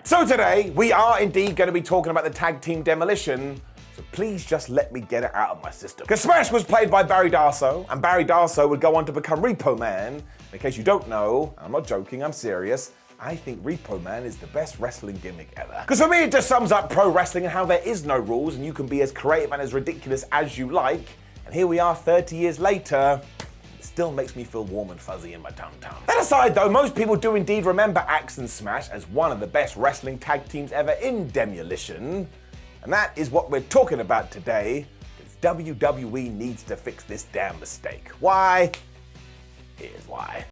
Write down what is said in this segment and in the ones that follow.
So today, we are indeed going to be talking about the tag team Demolition, so please just let me get it out of my system. Because Smash was played by Barry Darsow, and Barry Darsow would go on to become Repo Man. In case you don't know, I'm not joking, I'm serious, I think Repo Man is the best wrestling gimmick ever. Because for me, it just sums up pro wrestling and how there is no rules, and you can be as creative and as ridiculous as you like. And here we are 30 years later, it still makes me feel warm and fuzzy in my tum-tum. That aside though, most people do indeed remember Axe and Smash as one of the best wrestling tag teams ever in Demolition. And that is what we're talking about today, because WWE needs to fix this damn mistake. Why? Here's why.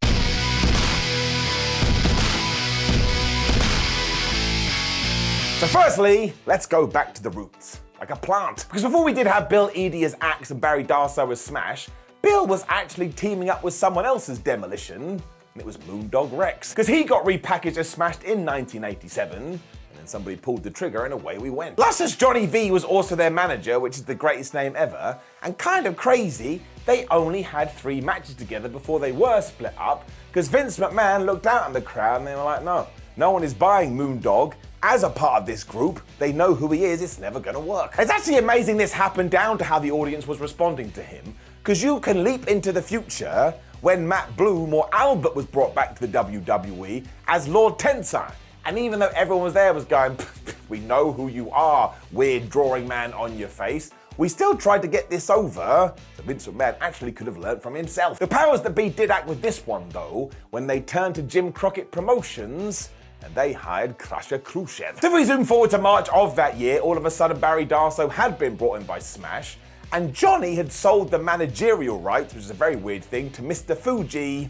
So firstly, let's go back to the roots, like a plant. Because before we did have Bill Eadie as Axe and Barry Darsow as Smash, Bill was actually teaming up with someone else's Demolition, and it was Moondog Rex. Because he got repackaged as Smash in 1987, and then somebody pulled the trigger and away we went. Luscious Johnny V was also their manager, which is the greatest name ever, and kind of crazy, they only had 3 matches together before they were split up, because Vince McMahon looked out at the crowd and they were like, no one is buying Moondog as a part of this group. They know who he is, it's never gonna work. It's actually amazing this happened down to how the audience was responding to him, because you can leap into the future when Matt Bloom or Albert was brought back to the WWE as Lord Tensai. And even though everyone was there was going, we know who you are, weird drawing man on your face, we still tried to get this over, so Vince McMahon actually could have learned from himself. The powers that be did act with this one though, when they turned to Jim Crockett Promotions, and they hired Crusher Khrushchev. So if we zoom forward to March of that year, all of a sudden Barry Darsow had been brought in by Smash, and Johnny had sold the managerial rights, which is a very weird thing, to Mr. Fuji,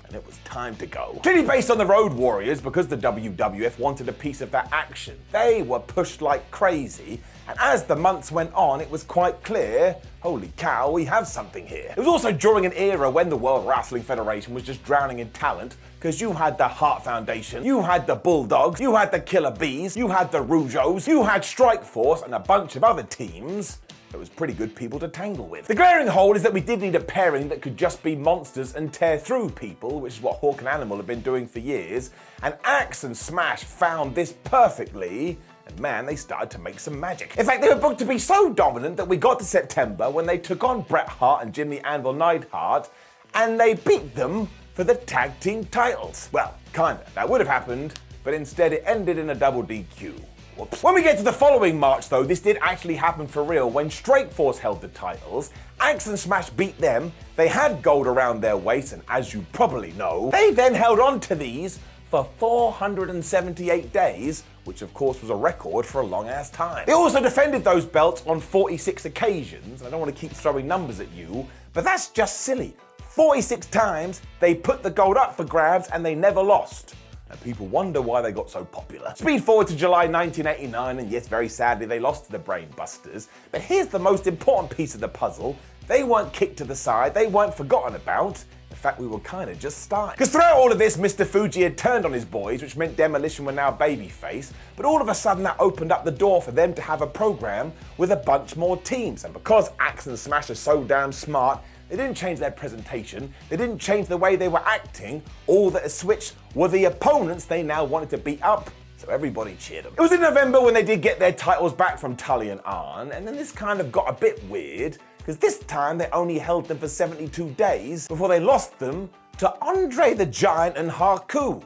and it was time to go. Clearly based on the Road Warriors, because the WWF wanted a piece of that action. They were pushed like crazy, and as the months went on, it was quite clear, holy cow, we have something here. It was also during an era when the World Wrestling Federation was just drowning in talent, because you had the Hart Foundation, you had the Bulldogs, you had the Killer Bees, you had the Rougeos, you had Strike Force, and a bunch of other teams. It was pretty good people to tangle with. The glaring hole is that we did need a pairing that could just be monsters and tear through people, which is what Hawk and Animal have been doing for years, and Axe and Smash found this perfectly, and man, they started to make some magic. In fact, they were booked to be so dominant that we got to September when they took on Bret Hart and Jim the Anvil Neidhart, and they beat them for the tag team titles. Well, kinda. That would have happened, but instead it ended in a double DQ. Whoops. When we get to the following March though, this did actually happen for real. When Strike Force held the titles, Axe and Smash beat them, they had gold around their waist, and as you probably know, they then held on to these for 478 days, which of course was a record for a long ass time. They also defended those belts on 46 occasions. I don't want to keep throwing numbers at you, but that's just silly. 46 times they put the gold up for grabs and they never lost. And people wonder why they got so popular. Speed forward to July 1989, and yes, very sadly, they lost to the Brainbusters. But here's the most important piece of the puzzle. They weren't kicked to the side, they weren't forgotten about. In fact, we were kind of just starting. Because throughout all of this, Mr. Fuji had turned on his boys, which meant Demolition were now babyface, but all of a sudden that opened up the door for them to have a program with a bunch more teams. And because Axe and Smash are so damn smart, they didn't change their presentation, they didn't change the way they were acting, all that has switched were the opponents they now wanted to beat up, so everybody cheered them. It was in November when they did get their titles back from Tully and Arn, and then this kind of got a bit weird, because this time they only held them for 72 days before they lost them to Andre the Giant and Haku.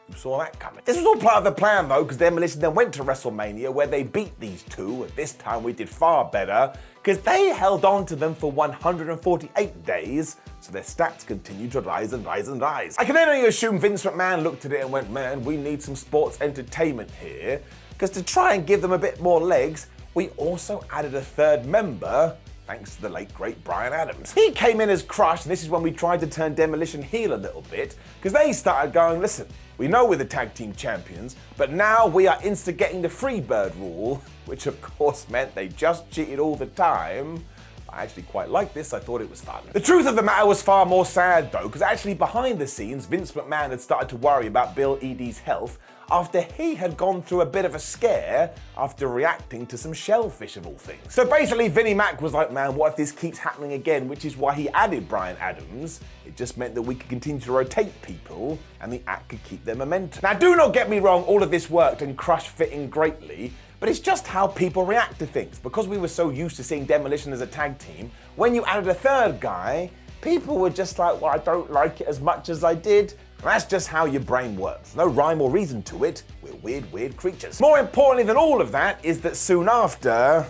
Who saw that coming? This was all part of the plan though, because Demolition then went to WrestleMania where they beat these two, and this time we did far better, because they held on to them for 148 days, so their stats continued to rise and rise and rise. I can only assume Vince McMahon looked at it and went, man, we need some sports entertainment here, because to try and give them a bit more legs, we also added a third member, thanks to the late great Bryan Adams. He came in as Crush, and this is when we tried to turn Demolition heel a little bit, because they started going, listen, we know we're the tag team champions, but now we are instigating the Freebird rule, which of course meant they just cheated all the time. I actually quite liked this, I thought it was fun. The truth of the matter was far more sad though, because actually behind the scenes, Vince McMahon had started to worry about Bill Eadie's health after he had gone through a bit of a scare after reacting to some shellfish of all things. So basically Vinnie Mac was like, man, what if this keeps happening again? Which is why he added Bryan Adams. It just meant that we could continue to rotate people and the act could keep their momentum. Now do not get me wrong, all of this worked and Crush fit in greatly, but it's just how people react to things. Because we were so used to seeing Demolition as a tag team, when you added a third guy, people were just like, well, I don't like it as much as I did. And that's just how your brain works. No rhyme or reason to it. We're weird creatures. More importantly than all of that is that soon after,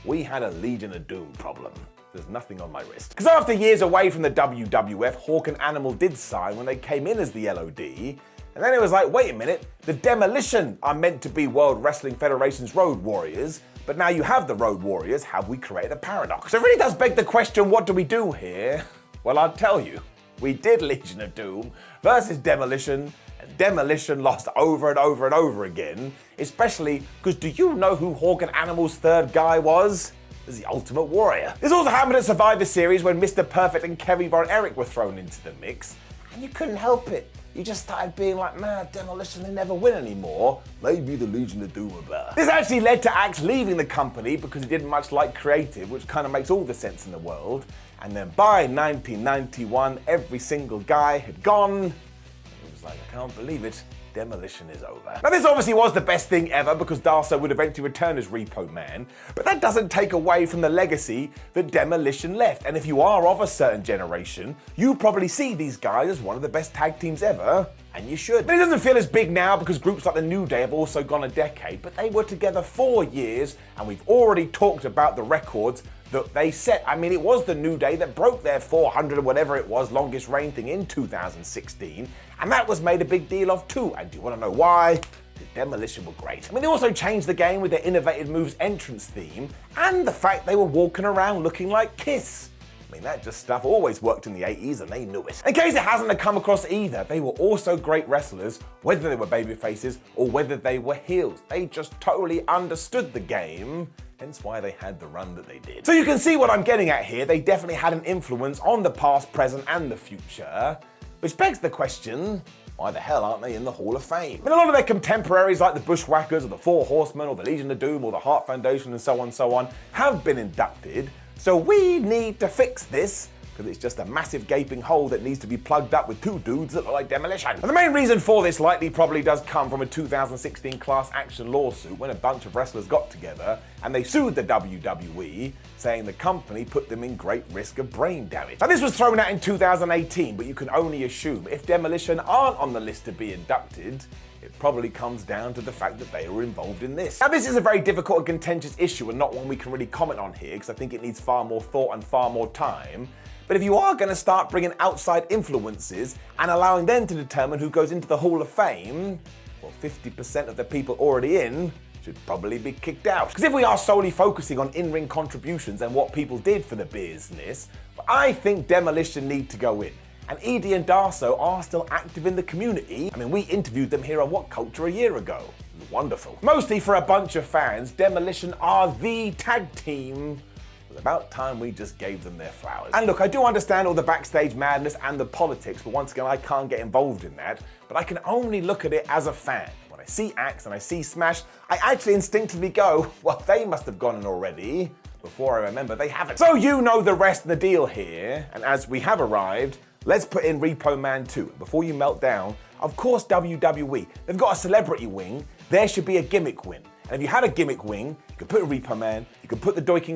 we had a Legion of Doom problem. There's nothing on my wrist. Because after years away from the WWF, Hawk and Animal did sign when they came in as the LOD. And then it was like, wait a minute, the Demolition are meant to be World Wrestling Federation's Road Warriors, but now you have the Road Warriors, have we created a paradox? So it really does beg the question, what do we do here? Well, I'll tell you. We did Legion of Doom versus Demolition, and Demolition lost over and over and over again, especially because do you know who Hawk and Animal's third guy was? It was the Ultimate Warrior. This also happened at Survivor Series when Mr. Perfect and Kerry Von Erich were thrown into the mix, and you couldn't help it. You just started being like, man, Demolition, they never win anymore. Maybe the Legion of Doom are better. This actually led to Axe leaving the company because he didn't much like creative, which kind of makes all the sense in the world. And then by 1991, every single guy had gone. It was like, I can't believe it. Demolition is over. Now this obviously was the best thing ever because Darso would eventually return as Repo Man, but that doesn't take away from the legacy that Demolition left. And if you are of a certain generation, you probably see these guys as one of the best tag teams ever, and you should. But it doesn't feel as big now because groups like the New Day have also gone a decade, but they were together 4 years, and we've already talked about the records that they set. I mean, it was the New Day that broke their 400 or whatever it was longest reign thing in 2016, and that was made a big deal of too. And do you want to know why? The Demolition were great. I mean, they also changed the game with their Innovative Moves entrance theme and the fact they were walking around looking like Kiss. I mean, that just stuff always worked in the 80s and they knew it. In case it hasn't come across either, they were also great wrestlers, whether they were babyfaces or whether they were heels. They just totally understood the game, hence why they had the run that they did. So you can see what I'm getting at here. They definitely had an influence on the past, present, and the future, which begs the question, why the hell aren't they in the Hall of Fame? I mean, a lot of their contemporaries like the Bushwhackers or the Four Horsemen or the Legion of Doom or the Hart Foundation and so on have been inducted. So we need to fix this because it's just a massive gaping hole that needs to be plugged up with two dudes that look like Demolition. And the main reason for this likely probably does come from a 2016 class action lawsuit when a bunch of wrestlers got together and they sued the WWE, saying the company put them in great risk of brain damage. Now this was thrown out in 2018, but you can only assume if Demolition aren't on the list to be inducted, it probably comes down to the fact that they were involved in this. Now this is a very difficult and contentious issue and not one we can really comment on here because I think it needs far more thought and far more time. But if you are going to start bringing outside influences and allowing them to determine who goes into the Hall of Fame, well, 50% of the people already in should probably be kicked out. Because if we are solely focusing on in-ring contributions and what people did for the business, I think Demolition need to go in. And Edie and Darso are still active in the community. I mean, we interviewed them here on What Culture a year ago. It was wonderful. Mostly for a bunch of fans, Demolition are the tag team. It was about time we just gave them their flowers. And look, I do understand all the backstage madness and the politics, but once again, I can't get involved in that. But I can only look at it as a fan. When I see Axe and I see Smash, I actually instinctively go, well, they must have gone in already. Before I remember, they haven't. So you know the rest of the deal here. And as we have arrived, let's put in Repo Man 2. Before you melt down, of course WWE, they've got a celebrity wing, there should be a gimmick wing. And if you had a gimmick wing, you could put a Repo Man, you could put the Doink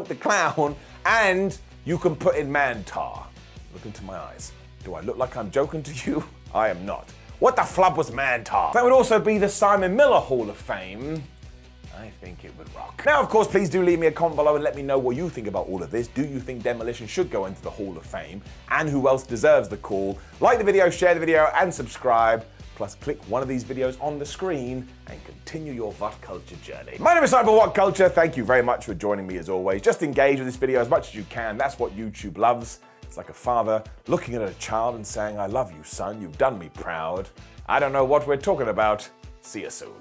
the Clown, and you can put in Mantar. Look into my eyes. Do I look like I'm joking to you? I am not. What the flub was Mantar? That would also be the Simon Miller Hall of Fame. I think it would rock. Now, of course, please do leave me a comment below and let me know what you think about all of this. Do you think Demolition should go into the Hall of Fame? And who else deserves the call? Like the video, share the video, and subscribe. Plus, click one of these videos on the screen and continue your What Culture journey. My name is Cyber What Culture. Thank you very much for joining me as always. Just engage with this video as much as you can. That's what YouTube loves. It's like a father looking at a child and saying, I love you, son. You've done me proud. I don't know what we're talking about. See you soon.